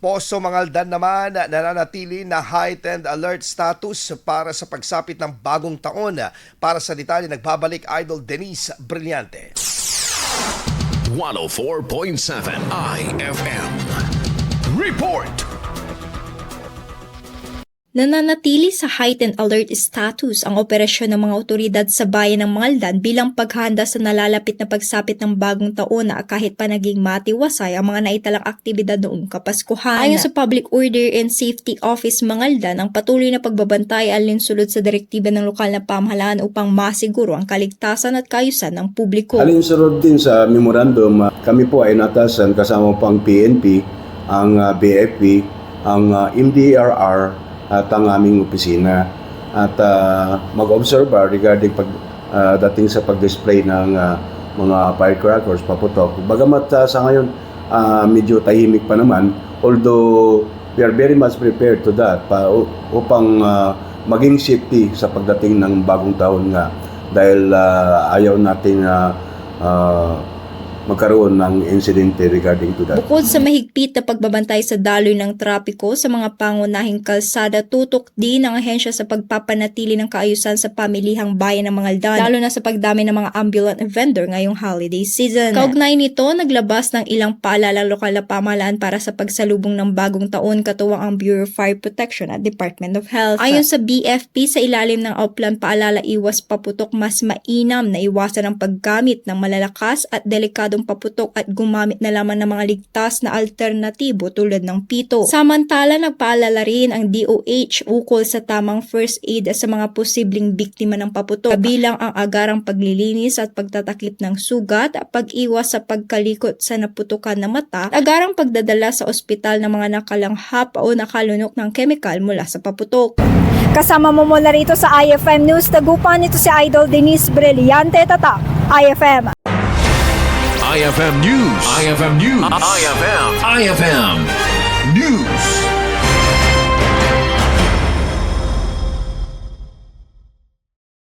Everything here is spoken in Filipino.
Poso Mangaldan naman nananatili na heightened alert status para sa pagsapit ng bagong taon. Para sa detalye, nagbabalik Idol Denise Brillante. 104.7 IFM Report. Nananatili sa heightened alert status ang operasyon ng mga otoridad sa bayan ng Mangaldan bilang paghanda sa nalalapit na pagsapit ng bagong taon na kahit pa naging matiwasay ang mga naitalang aktibidad noong Kapaskuhan. Ayon sa Public Order and Safety Office Mangaldan, ang patuloy na pagbabantay ay alinsulod sa direktiba ng lokal na pamahalaan upang masiguro ang kaligtasan at kaayusan ng publiko. Alinsunod din sa memorandum, kami po ay natasan kasama po ang PNP, ang BFP, ang MDRR, at ang aming opisina at mag-observe regarding dating sa pag-display ng mga firecrackers, paputok. Bagamat sa ngayon medyo tahimik pa naman, although we are very much prepared to that upang maging safety sa pagdating ng bagong taon nga dahil ayaw natin magkaroon ng insidente regarding to that. Bukod sa mahigpit na pagbabantay sa daloy ng trapiko sa mga pangunahing kalsada, tutok din ang ahensya sa pagpapanatili ng kaayusan sa pamilihang bayan ng Mangaldan, lalo na sa pagdami ng mga ambulant vendor ngayong holiday season. Kaugnay nito, naglabas ng ilang paalala ang lokal na pamahalaan para sa pagsalubong ng bagong taon, katuwang ang Bureau of Fire Protection at Department of Health. Ayon sa BFP, sa ilalim ng Outplan Paalala Iwas Paputok, mas mainam na iwasan ang paggamit ng malalakas at delikado paputok at gumamit na lamang ng mga ligtas na alternatibo tulad ng pito. Samantala, nagpaalala rin ang DOH ukol sa tamang first aid sa mga posibleng biktima ng paputok, kabilang ang agarang paglilinis at pagtatakip ng sugat, pag-iwas sa pagkalikot sa naputukan na mata, agarang pagdadala sa ospital ng mga nakalanghap o nakalunok ng kemikal mula sa paputok. Kasama mo mula rito sa IFM News, tagupan nito si Idol Denise Brillante, tatak IFM. IFM News. IFM News. IFM News.